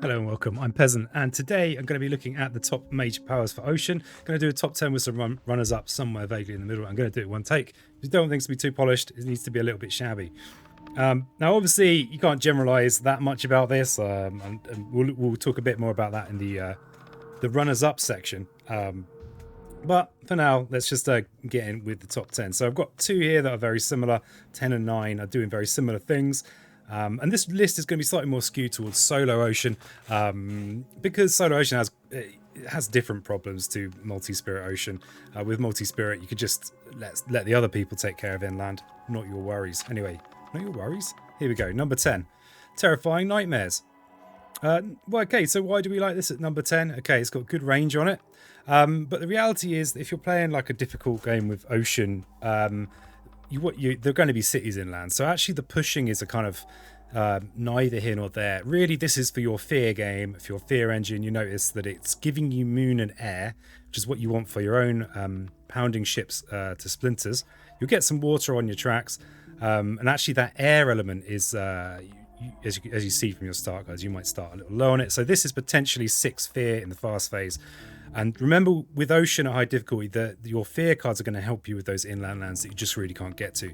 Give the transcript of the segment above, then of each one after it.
Hello and welcome. I'm Peasant, and today I'm going to be looking at the top major powers for Ocean. I'm going to do a top 10 with some runners up somewhere vaguely in the middle. I'm going to do it one take. If you don't want things to be too polished, it needs to be a little bit shabby. Now, obviously, you can't generalize that much about this, and we'll talk a bit more about that in the runners up section. But for now, let's just get in with the top 10. So I've got two here that are very similar. 10 and 9 are doing very similar things. And this list is going to be slightly more skewed towards Solo Ocean, because Solo Ocean has different problems to Multi-Spirit Ocean. With Multi-Spirit, you could just let the other people take care of inland, not your worries. Anyway, not your worries? Here we go, number 10, Terrifying Nightmares. Okay, so why do we like this at number 10? Okay, it's got good range on it. But the reality is, if you're playing like a difficult game with Ocean, they're going to be cities inland. So actually the pushing is a kind of neither here nor there. Really, this is for your fear game, for your fear engine. You notice that it's giving you moon and air, which is what you want for your own pounding ships to splinters. You'll get some water on your tracks. And actually that air element is, as you see from your start guides, you might start a little low on it. So this is potentially 6 fear in the fast phase. And remember, with Ocean at high difficulty, your fear cards are going to help you with those inland lands that you just really can't get to.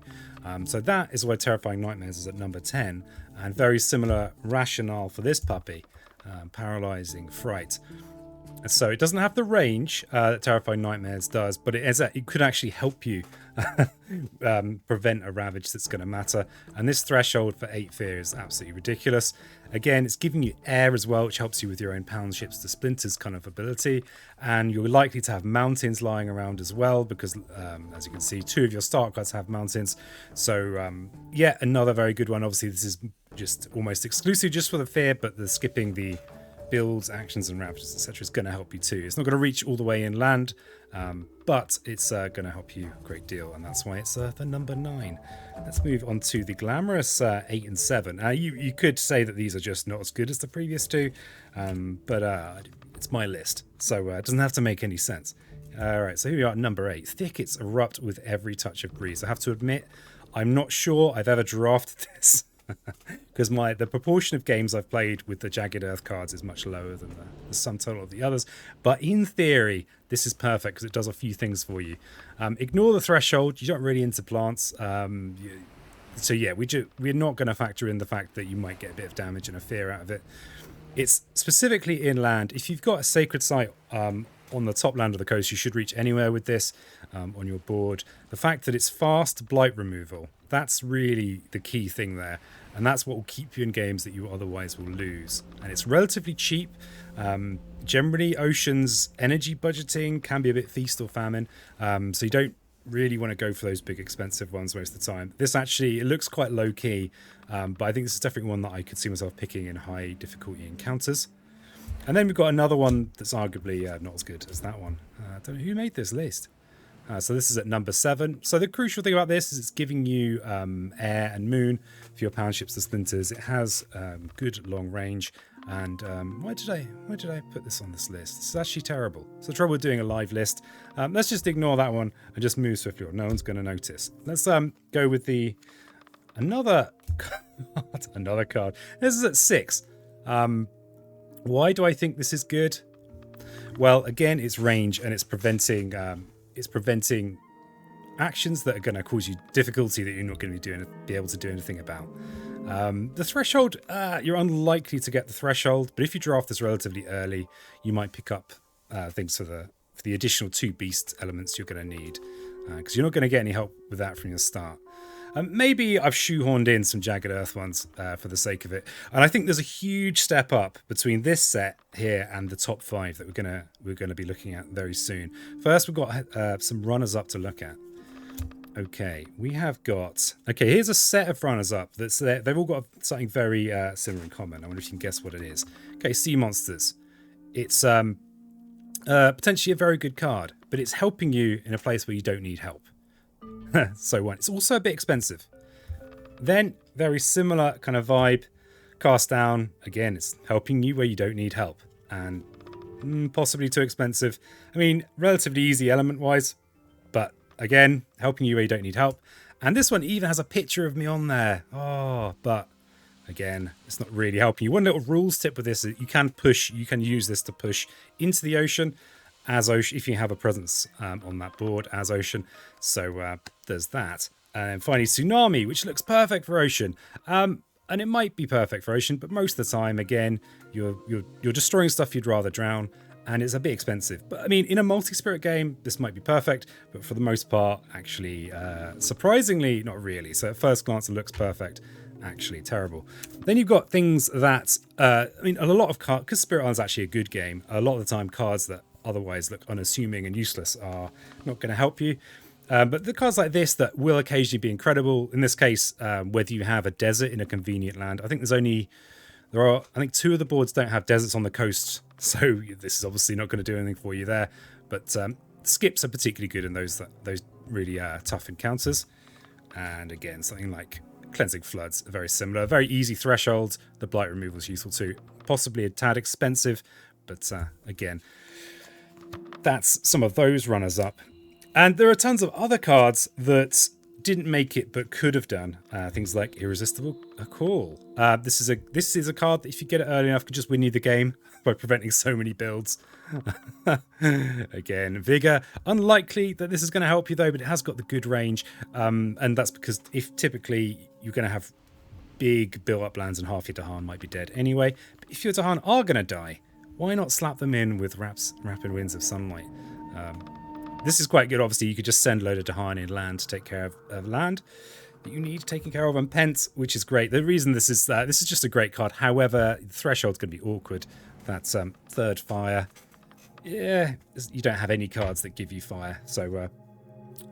So that is why Terrifying Nightmares is at number 10. And very similar rationale for this puppy, Paralyzing Fright. So it doesn't have the range that Terrifying Nightmares does, but it could actually help you prevent a ravage that's going to matter. And this threshold for 8 fear is absolutely ridiculous. Again, it's giving you air as well, which helps you with your own pound ships to splinters kind of ability. And you're likely to have mountains lying around as well, because as you can see, 2 of your start cards have mountains. So yeah, another very good one. Obviously, this is just almost exclusive just for the fear, but the skipping the builds, actions and ravages, etc. is going to help you too. It's not going to reach all the way inland, but it's going to help you a great deal, and that's why it's the number 9. Let's move on to the glamorous 8 and 7. You could say that these are just not as good as the previous two, but it's my list, so it doesn't have to make any sense. Alright, so here we are at number 8. Thickets erupt with every touch of breeze. I have to admit, I'm not sure I've ever drafted this. Because the proportion of games I've played with the Jagged Earth cards is much lower than the sum total of the others. But in theory, this is perfect because it does a few things for you. Ignore the threshold. You're not really into plants. So yeah, we're not going to factor in the fact that you might get a bit of damage and a fear out of it. It's specifically inland. If you've got a sacred site on the top land of the coast, you should reach anywhere with this on your board. The fact that it's fast blight removal, that's really the key thing there. And that's what will keep you in games that you otherwise will lose. And it's relatively cheap. Generally, Ocean's energy budgeting can be a bit feast or famine. So you don't really want to go for those big expensive ones most of the time. This actually, it looks quite low key. But I think this is definitely one that I could see myself picking in high difficulty encounters. And then we've got another one that's arguably not as good as that one. I don't know who made this list. So this is at number 7. So the crucial thing about this is it's giving you air and moon for your pound ships to splinters. It has good long range. And why did I put this on this list? This is actually terrible. It's the trouble with doing a live list. Let's just ignore that one and just move swiftly on. No one's going to notice. Let's go with another card. This is at 6. Why do I think this is good? Well, again, it's range and it's preventing actions that are going to cause you difficulty that you're not going to be able to do anything about. The threshold, you're unlikely to get the threshold, but if you draft this relatively early, you might pick up things for the additional 2 beast elements you're going to need, because you're not going to get any help with that from your start. Maybe I've shoehorned in some Jagged Earth ones for the sake of it. And I think there's a huge step up between this set here and the top 5 that we're gonna be looking at very soon. First, we've got some runners up to look at. Okay, we have got... Okay, here's a set of runners up. They've all got something very similar in common. I wonder if you can guess what it is. Okay, Sea Monsters. It's potentially a very good card, but it's helping you in a place where you don't need help. So it's also a bit expensive. Then, very similar kind of vibe. Cast Down. Again, it's helping you where you don't need help. And possibly too expensive. I mean, relatively easy element-wise. But, again, helping you where you don't need help. And this one even has a picture of me on there. Oh, but Again, it's not really helping you. One little rules tip with this is you can use this to push into the ocean as ocean if you have a presence on that board as ocean. So there's that. And finally, tsunami, which looks perfect for ocean. And it might be perfect for ocean, but most of the time, again, you're destroying stuff you'd rather drown, and it's a bit expensive. But I mean, in a multi-spirit game, this might be perfect, but for the most part, actually, surprisingly, not really. So at first glance, it looks perfect. Actually terrible. Then you've got things that, I mean, a lot of cards, because Spirit Island's actually a good game, a lot of the time cards that otherwise look unassuming and useless are not going to help you. But the cards like this that will occasionally be incredible, in this case, whether you have a desert in a convenient land. I think I think 2 of the boards don't have deserts on the coast, so this is obviously not going to do anything for you there. But skips are particularly good in those really tough encounters. And again, something like Cleansing Floods are very similar. Very easy thresholds. The blight removal is useful too. Possibly a tad expensive, but again, that's some of those runners up. And there are tons of other cards that didn't make it but could have done. Things like Irresistible Call. This is a card that if you get it early enough can just win you the game by preventing so many builds. Again, Vigor. Unlikely that this is going to help you though, but it has got the good range. And that's because if typically you're going to have big built-up lands and half your Dahan might be dead anyway. But if your Dahan are going to die, why not slap them in with Rapid Winds of Sunlight? This is quite good. Obviously, you could just send a load of Dahan in land to take care of land that you need taken care of on Pence, which is great. The reason this is just a great card. However, the threshold's going to be awkward. That's third fire. Yeah, you don't have any cards that give you fire. So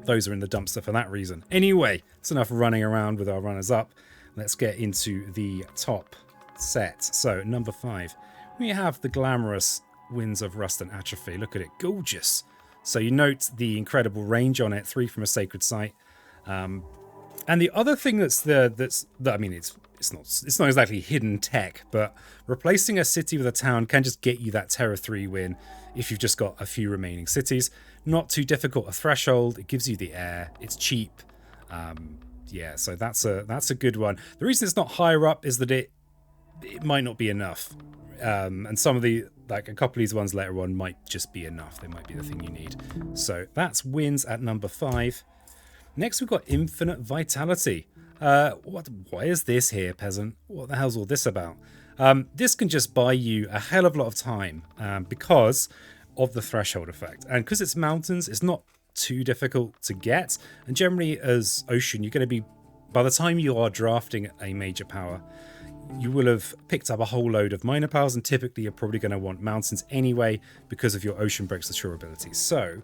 those are in the dumpster for that reason. Anyway, it's enough running around with our runners up. Let's get into the top set. So number 5, we have the glamorous Winds of Rust and Atrophy. Look at it, gorgeous. So you note the incredible range on it, 3 from a sacred site. And the other thing it's not exactly hidden tech, but replacing a city with a town can just get you that Terra 3 win if you've just got a few remaining cities. Not too difficult a threshold. It gives you the air. It's cheap. Yeah, so that's a good one. The reason it's not higher up is that it might not be enough. And some of a couple of these ones later on might just be enough. They might be the thing you need. So that's wins at number 5. Next, we've got Infinite Vitality. Why is this here, peasant? What the hell's all this about? This can just buy you a hell of a lot of time because of the threshold effect. And because it's mountains, it's not too difficult to get. And generally, as Ocean, you're going to be, by the time you are drafting a major power, you will have picked up a whole load of minor powers, and typically you're probably going to want mountains anyway because of your Ocean Breaks Assure ability. So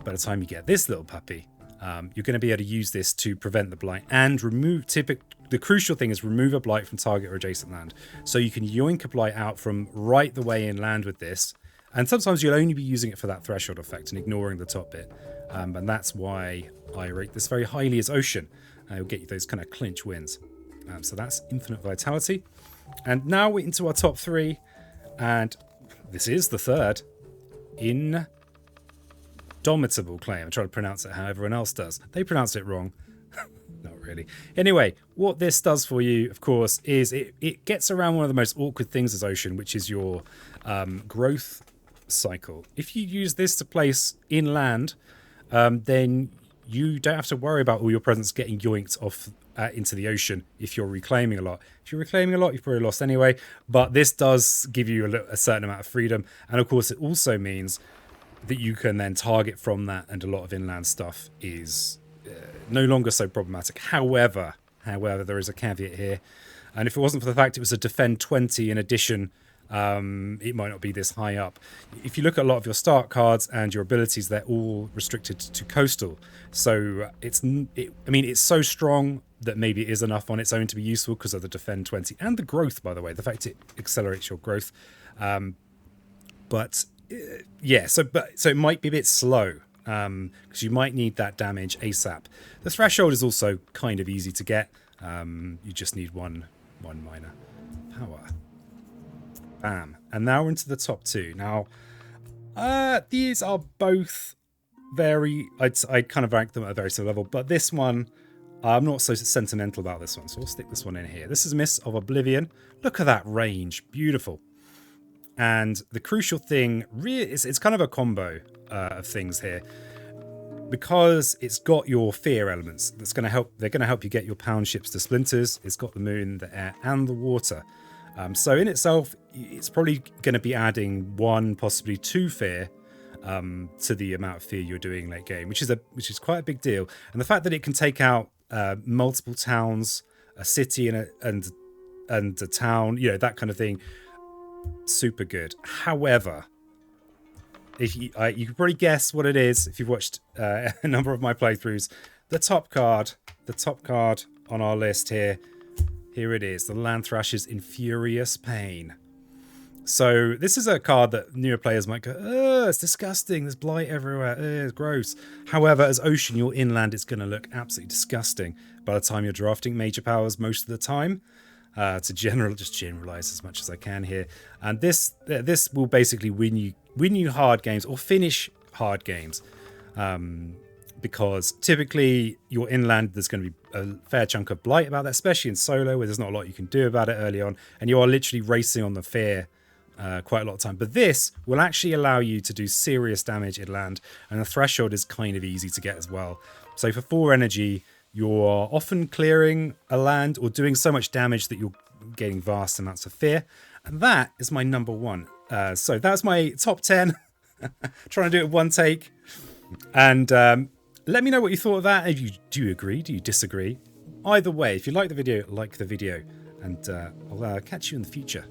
by the time you get this little puppy, you're going to be able to use this to prevent the blight and remove. The crucial thing is remove a blight from target or adjacent land. So you can yoink a blight out from right the way inland with this. And sometimes you'll only be using it for that threshold effect and ignoring the top bit. And that's why I rate this very highly as Ocean. It'll get you those kind of clinch wins. So that's Infinite Vitality. And now we're into our top 3. And this is the third. Domitable Claim. I'm trying to pronounce it how everyone else does. They pronounce it wrong. Not really. Anyway, what this does for you, of course, is it gets around one of the most awkward things as Ocean, which is your growth cycle. If you use this to place inland, then you don't have to worry about all your presence getting yoinked off into the ocean if you're reclaiming a lot. If you're reclaiming a lot, you've probably lost anyway, but this does give you a certain amount of freedom. And of course, it also means that you can then target from that, and a lot of inland stuff is no longer so problematic. However, there is a caveat here, and if it wasn't for the fact it was a defend 20 in addition, it might not be this high up. If you look at a lot of your start cards and your abilities, they're all restricted to coastal. So it's so strong that maybe it is enough on its own to be useful because of the defend 20 and the growth, by the way, the fact it accelerates your growth. So it might be a bit slow because you might need that damage ASAP. The threshold is also kind of easy to get. You just need one minor power. Bam. And now we're into the top 2. Now, these are both very, I'd kind of rank them at a very similar level, but this one I'm not so sentimental about this one, so we'll stick this one in here. This is Miss of Oblivion. Look at that range. Beautiful. And the crucial thing, really, it's kind of a combo of things here. Because it's got your fear elements, that's going to help. They're going to help you get your pound ships to splinters. It's got the moon, the air, and the water. So in itself, it's probably going to be adding 1, possibly 2 fear to the amount of fear you're doing late game, which is quite a big deal. And the fact that it can take out multiple towns, a city, and a town, you know, that kind of thing, super good. However, if you can probably guess what it is if you've watched a number of my playthroughs. The top card on our list here. Here it is, the Land Thrashers in Furious Pain. So this is a card that newer players might go, oh, it's disgusting, there's blight everywhere, it's gross. However, as Ocean, your inland, it's going to look absolutely disgusting by the time you're drafting major powers most of the time. To just generalize as much as I can here. And this will basically win you hard games or finish hard games. Because typically your inland, there's going to be a fair chunk of blight about that, especially in solo where there's not a lot you can do about it early on, and you are literally racing on the fear quite a lot of time. But this will actually allow you to do serious damage inland, and the threshold is kind of easy to get as well. So for 4 energy, you're often clearing a land or doing so much damage that you're getting vast amounts of fear, and that is my number 1. So that's my top 10. Trying to do it in one take, and let me know what you thought of that. Do you agree? Do you disagree? Either way, if you like the video, like the video. And I'll catch you in the future.